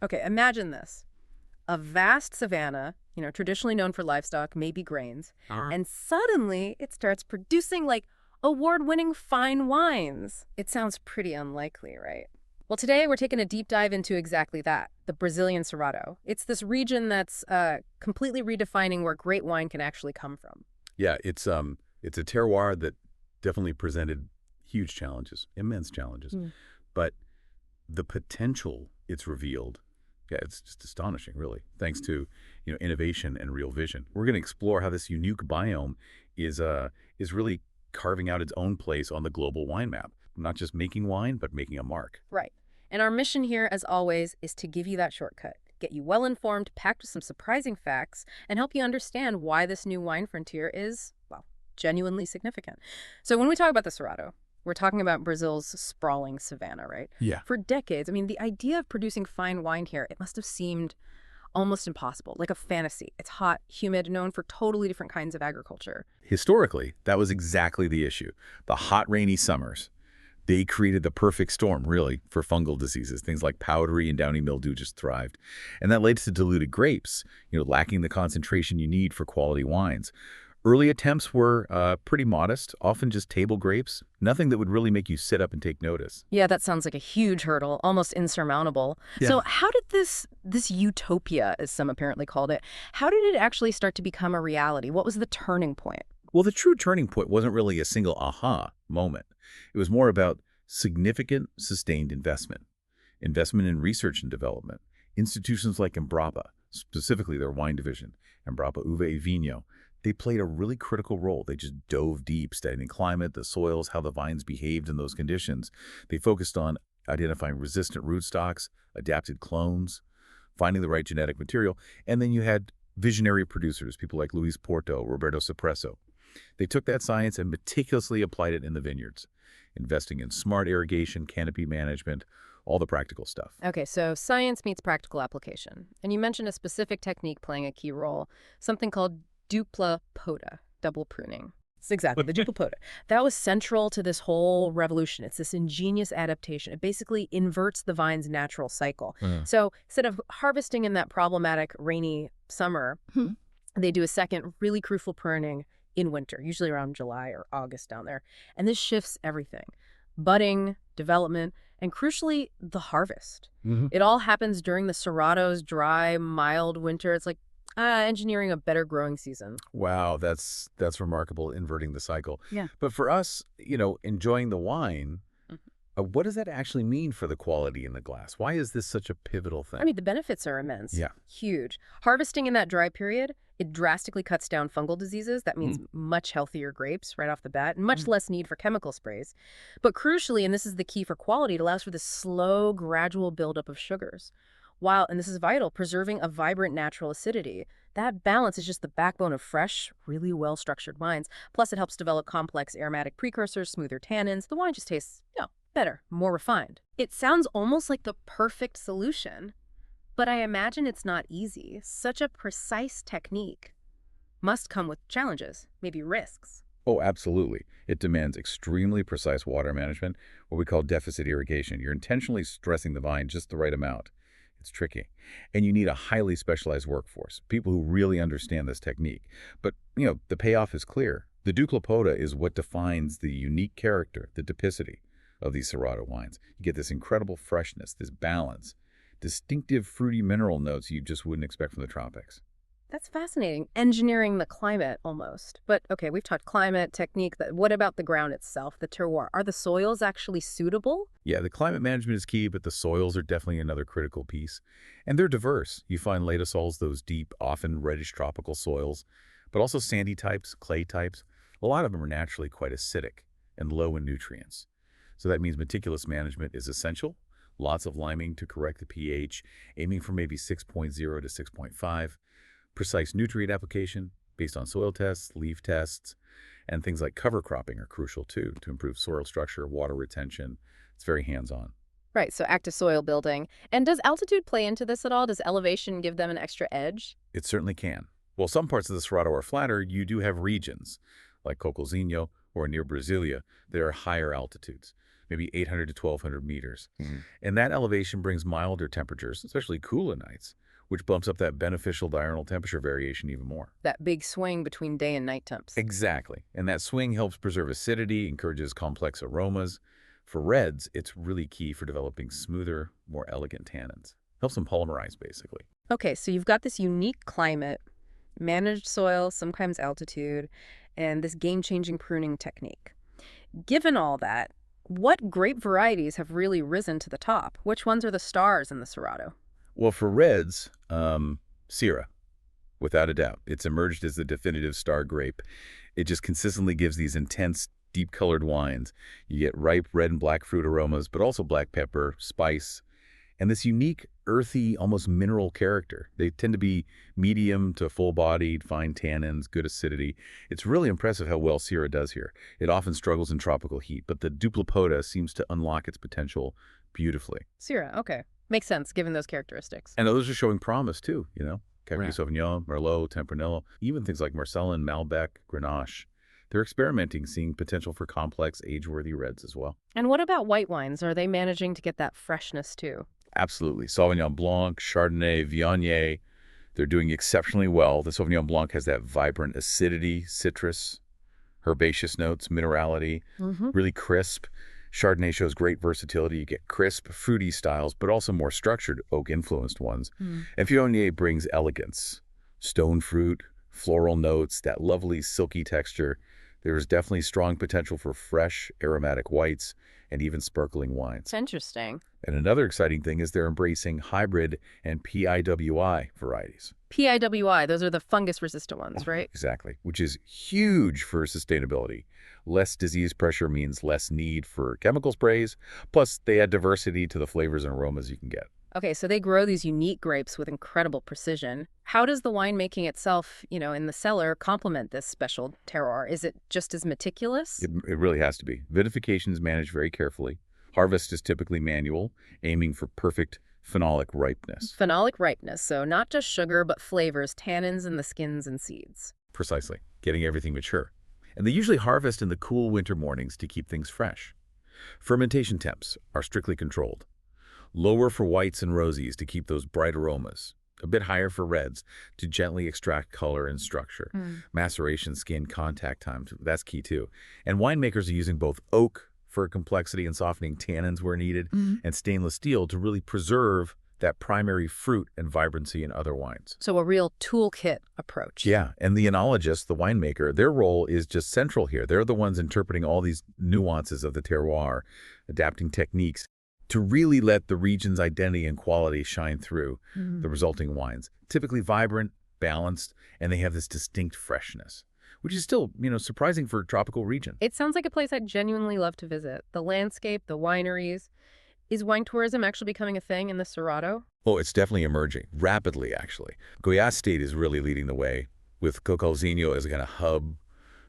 Okay, imagine this. A vast savanna, traditionally known for livestock, maybe grains, and suddenly it starts producing like award-winning fine wines. It sounds pretty unlikely, right? Well, today we're taking a deep dive into exactly that, the Brazilian Cerrado. It's this region that's completely redefining where great wine can actually come from. Yeah, it's a terroir that definitely presented huge challenges, immense challenges. Hmm. But the potential it's revealed, yeah, it's just astonishing, really, thanks to, innovation and real vision. We're going to explore how this unique biome is really carving out its own place on the global wine map. Not just making wine, but making a mark. Right. And our mission here, as always, is to give you that shortcut, get you well-informed, packed with some surprising facts, and help you understand why this new wine frontier is, well, genuinely significant. So when we talk about the Cerrado, we're talking about Brazil's sprawling savanna, right? Yeah. For decades, I mean, the idea of producing fine wine here, it must have seemed almost impossible, like a fantasy. It's hot, humid, known for totally different kinds of agriculture. Historically, that was exactly the issue. The hot, rainy summers. They created the perfect storm, really, for fungal diseases. Things like powdery and downy mildew just thrived. And that led to diluted grapes, lacking the concentration you need for quality wines. Early attempts were pretty modest, often just table grapes, nothing that would really make you sit up and take notice. Yeah, that sounds like a huge hurdle, almost insurmountable. Yeah. So how did this utopia, as some apparently called it, how did it actually start to become a reality? What was the turning point? Well, the true turning point wasn't really a single aha moment. It was more about significant, sustained investment. Investment in research and development. Institutions like Embrapa, specifically their wine division, Embrapa Uva e Vinho, they played a really critical role. They just dove deep, studying climate, the soils, how the vines behaved in those conditions. They focused on identifying resistant rootstocks, adapted clones, finding the right genetic material, and then you had visionary producers, people like Luis Porto, Roberto Cipresso. They took that science and meticulously applied it in the vineyards, investing in smart irrigation, canopy management, all the practical stuff. Okay, so science meets practical application. And you mentioned a specific technique playing a key role, something called dupla poda, double pruning. It's exactly the dupla poda. That was central to this whole revolution. It's this ingenious adaptation. It basically inverts the vine's natural cycle. So instead of harvesting in that problematic rainy summer, they do a second really crucial pruning in winter, usually around July or August down there. And this shifts everything. Budding, development, and crucially, the harvest. It all happens during the Cerrado's dry, mild winter. It's like engineering a better growing season. Wow, that's remarkable, inverting the cycle. Yeah. But for us, enjoying the wine, what does that actually mean for the quality in the glass? Why is this such a pivotal thing? I mean, the benefits are immense. Yeah. Huge. Harvesting in that dry period, it drastically cuts down fungal diseases. That means much healthier grapes right off the bat and much less need for chemical sprays. But crucially, and this is the key for quality, it allows for this slow, gradual buildup of sugars. While, and this is vital, preserving a vibrant natural acidity. That balance is just the backbone of fresh, really well-structured wines. Plus, it helps develop complex aromatic precursors, smoother tannins. The wine just tastes, better, more refined. It sounds almost like the perfect solution, but I imagine it's not easy. Such a precise technique must come with challenges, maybe risks. Oh, absolutely. It demands extremely precise water management, what we call deficit irrigation. You're intentionally stressing the vine just the right amount. It's tricky. And you need a highly specialized workforce, people who really understand this technique. But, the payoff is clear. The dupla poda is what defines the unique character, the typicity of these Cerrado wines. You get this incredible freshness, this balance, distinctive fruity mineral notes you just wouldn't expect from the tropics. That's fascinating. Engineering the climate, almost. But, okay, we've talked climate, technique. What about the ground itself, the terroir? Are the soils actually suitable? Yeah, the climate management is key, but the soils are definitely another critical piece. And they're diverse. You find latosols, those deep, often reddish tropical soils, but also sandy types, clay types. A lot of them are naturally quite acidic and low in nutrients. So that means meticulous management is essential. Lots of liming to correct the pH, aiming for maybe 6.0 to 6.5. Precise nutrient application based on soil tests, leaf tests, and things like cover cropping are crucial too to improve soil structure, water retention. It's very hands-on. Right, so active soil building. And does altitude play into this at all? Does elevation give them an extra edge? It certainly can. While some parts of the Cerrado are flatter, you do have regions like Cocozinho or near Brasilia that are higher altitudes. maybe 800 to 1,200 meters. Mhm. And that elevation brings milder temperatures, especially cooler nights, which bumps up that beneficial diurnal temperature variation even more. That big swing between day and night temps. Exactly. And that swing helps preserve acidity, encourages complex aromas. For reds, it's really key for developing smoother, more elegant tannins. Helps them polymerize, basically. Okay, so you've got this unique climate, managed soil, sometimes altitude, and this game-changing pruning technique. Given all that, what grape varieties have really risen to the top? Which ones are the stars in the Cerrado? Well, for reds, Syrah, without a doubt. It's emerged as the definitive star grape. It just consistently gives these intense, deep-colored wines. You get ripe red and black fruit aromas, but also black pepper, spice, and this unique, earthy, almost mineral character. They tend to be medium to full-bodied, fine tannins, good acidity. It's really impressive how well Syrah does here. It often struggles in tropical heat, but the Duplopota seems to unlock its potential beautifully. Syrah, okay. Makes sense, given those characteristics. And those are showing promise, too, Cabernet Right. Sauvignon, Merlot, Tempranillo, even things like Marcellin, Malbec, Grenache. They're experimenting, seeing potential for complex, age-worthy reds as well. And what about white wines? Are they managing to get that freshness, too? Absolutely. Sauvignon Blanc, Chardonnay, Viognier, they're doing exceptionally well. The Sauvignon Blanc has that vibrant acidity, citrus, herbaceous notes, minerality, really crisp. Chardonnay shows great versatility. You get crisp, fruity styles, but also more structured, oak-influenced ones. And Viognier brings elegance, stone fruit, floral notes, that lovely silky texture. There is definitely strong potential for fresh, aromatic whites and even sparkling wines. It's interesting. And another exciting thing is they're embracing hybrid and PIWI varieties. PIWI, those are the fungus-resistant ones, right? Exactly, which is huge for sustainability. Less disease pressure means less need for chemical sprays, plus they add diversity to the flavors and aromas you can get. Okay, so they grow these unique grapes with incredible precision. How does the winemaking itself, in the cellar, complement this special terroir? Is it just as meticulous? It really has to be. Vinification is managed very carefully. Harvest is typically manual, aiming for perfect phenolic ripeness. Phenolic ripeness, so not just sugar, but flavors, tannins in the skins and seeds. Precisely, getting everything mature. And they usually harvest in the cool winter mornings to keep things fresh. Fermentation temps are strictly controlled. Lower for whites and rosies to keep those bright aromas. A bit higher for reds to gently extract color and structure. Maceration, skin, contact time, that's key too. And winemakers are using both oak for complexity and softening tannins where needed, and stainless steel to really preserve that primary fruit and vibrancy in other wines. So a real toolkit approach. Yeah, and the enologist, the winemaker, their role is just central here. They're the ones interpreting all these nuances of the terroir, adapting techniques to really let the region's identity and quality shine through the resulting wines. Typically vibrant, balanced, and they have this distinct freshness, which is still, surprising for a tropical region. It sounds like a place I'd genuinely love to visit. The landscape, the wineries. Is wine tourism actually becoming a thing in the Cerrado? Oh, it's definitely emerging, rapidly actually. Goiás State is really leading the way, with Cocalzinho as a kind of hub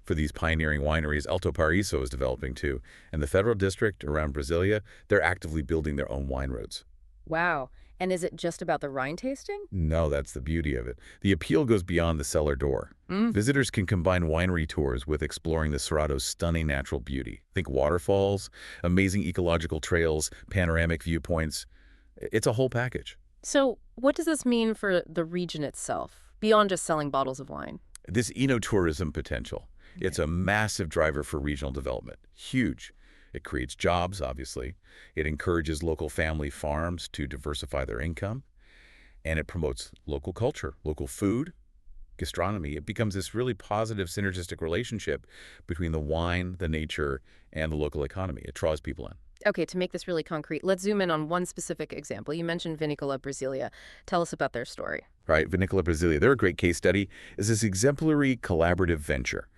for these pioneering wineries. Alto Paraíso is developing too. And the Federal District around Brasilia, they're actively building their own wine roads. Wow. And is it just about the Rhine tasting? No, that's the beauty of it. The appeal goes beyond the cellar door. Visitors can combine winery tours with exploring the Cerrado's stunning natural beauty. Think waterfalls, amazing ecological trails, panoramic viewpoints. It's a whole package. So what does this mean for the region itself, beyond just selling bottles of wine? This enotourism potential, it's a massive driver for regional development. Huge. It creates jobs, obviously. It encourages local family farms to diversify their income. And it promotes local culture, local food, gastronomy. It becomes this really positive synergistic relationship between the wine, the nature, and the local economy. It draws people in. Okay, to make this really concrete, let's zoom in on one specific example. You mentioned Vinícola Brasilia. Tell us about their story. Right, Vinícola Brasilia, they're a great case study. It's this exemplary collaborative venture.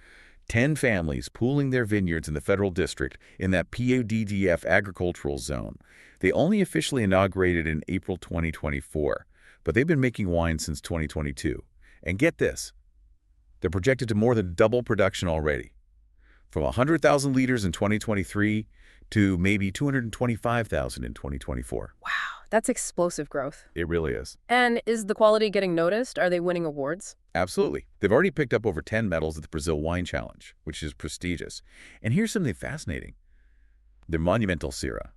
10 families pooling their vineyards in the Federal District in that PODDF agricultural zone. They only officially inaugurated in April 2024, but they've been making wine since 2022. And get this, they're projected to more than double production already, from 100,000 liters in 2023 to maybe 225,000 in 2024. Wow, that's explosive growth. It really is. And is the quality getting noticed? Are they winning awards? Absolutely. They've already picked up over 10 medals at the Brazil Wine Challenge, which is prestigious. And here's something fascinating. the monumental Syrah.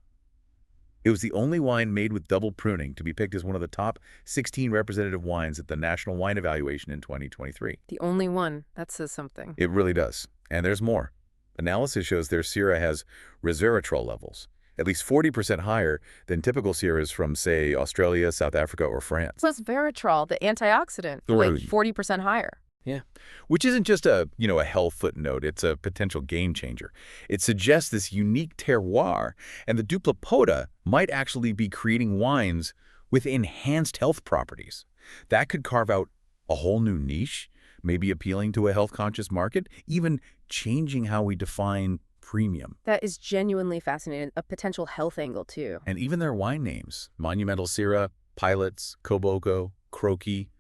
It was the only wine made with double pruning to be picked as one of the top 16 representative wines at the National Wine Evaluation in 2023. The only one. That says something. It really does. And there's more. Analysis shows their Syrah has resveratrol levels, at least 40% higher than typical Syrahs from, say, Australia, South Africa, or France. Plus Veratrol, the antioxidant, Right. like 40% higher. Yeah. Which isn't just a health footnote. It's a potential game changer. It suggests this unique terroir, and the Dupla might actually be creating wines with enhanced health properties. That could carve out a whole new niche, maybe appealing to a health-conscious market, even changing how we define premium. That is genuinely fascinating. A potential health angle, too. And even their wine names, Monumental Syrah, Pilots, Coboko, Croaky,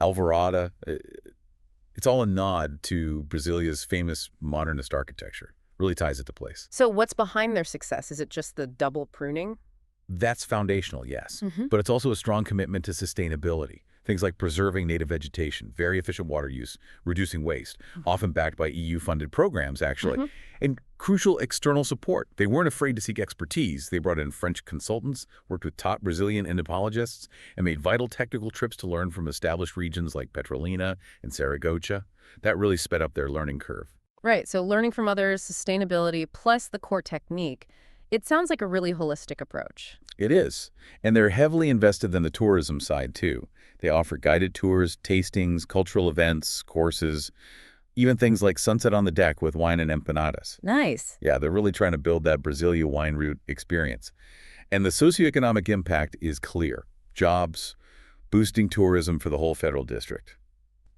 Alvorada, it's all a nod to Brazilia's famous modernist architecture. Really ties it to place. So what's behind their success? Is it just the double pruning? That's foundational, yes. Mm-hmm. But it's also a strong commitment to sustainability. Things like preserving native vegetation, very efficient water use, reducing waste, often backed by EU-funded programs, actually, and crucial external support. They weren't afraid to seek expertise. They brought in French consultants, worked with top Brazilian entomologists, and made vital technical trips to learn from established regions like Petrolina and Saragossa. That really sped up their learning curve. Right, so learning from others, sustainability, plus the core technique. It sounds like a really holistic approach. It is. And they're heavily invested in the tourism side, too. They offer guided tours, tastings, cultural events, courses, even things like Sunset on the Deck with wine and empanadas. Nice. Yeah, they're really trying to build that Brasilia wine route experience. And the socioeconomic impact is clear. Jobs, boosting tourism for the whole federal district.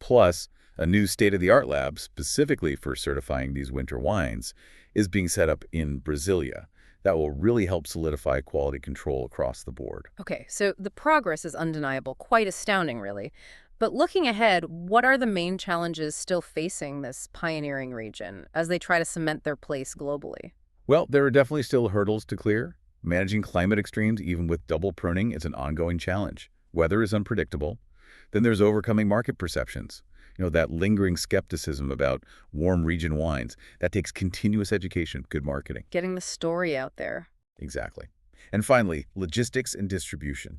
Plus, a new state-of-the-art lab specifically for certifying these winter wines is being set up in Brasilia. That will really help solidify quality control across the board. Okay, so the progress is undeniable, quite astounding, really. But looking ahead, what are the main challenges still facing this pioneering region as they try to cement their place globally? Well, there are definitely still hurdles to clear. Managing climate extremes, even with double pruning, is an ongoing challenge. Weather is unpredictable. Then there's overcoming market perceptions. That lingering skepticism about warm region wines. That takes continuous education, good marketing. Getting the story out there. Exactly. And finally, logistics and distribution.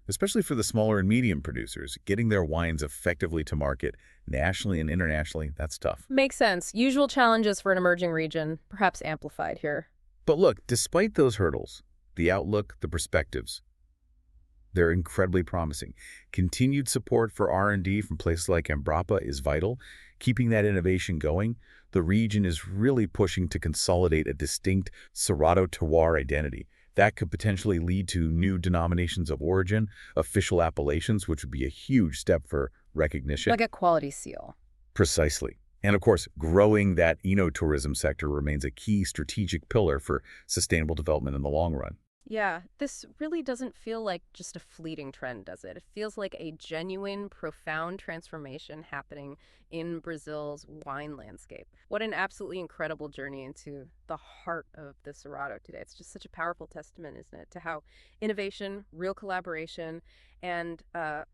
Especially for the smaller and medium producers, getting their wines effectively to market nationally and internationally, that's tough. Makes sense. Usual challenges for an emerging region, perhaps amplified here. But look, despite those hurdles, the outlook, the perspectives, they're incredibly promising. Continued support for R&D from places like Embrapa is vital. Keeping that innovation going, the region is really pushing to consolidate a distinct Cerrado terroir identity. That could potentially lead to new denominations of origin, official appellations, which would be a huge step for recognition. Like a quality seal. Precisely. And of course, growing that enotourism sector remains a key strategic pillar for sustainable development in the long run. Yeah, this really doesn't feel like just a fleeting trend, does it? It feels like a genuine, profound transformation happening in Brazil's wine landscape. What an absolutely incredible journey into the heart of the Cerrado today. It's just such a powerful testament, isn't it, to how innovation, real collaboration, and a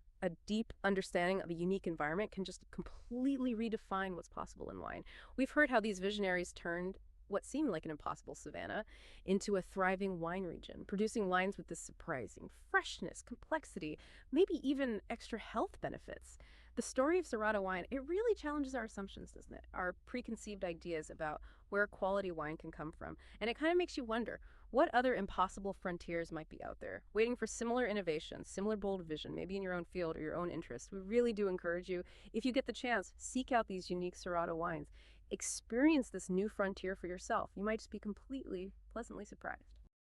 deep understanding of a unique environment can just completely redefine what's possible in wine. We've heard how these visionaries turned what seemed like an impossible savanna into a thriving wine region, producing wines with this surprising freshness, complexity, maybe even extra health benefits. The story of Cerrado wine, it really challenges our assumptions, doesn't it? Our preconceived ideas about where quality wine can come from. And it kind of makes you wonder, what other impossible frontiers might be out there, waiting for similar innovation, similar bold vision, maybe in your own field or your own interest. We really do encourage you, if you get the chance, seek out these unique Cerrado wines. Experience this new frontier for yourself. You might just be completely, pleasantly surprised.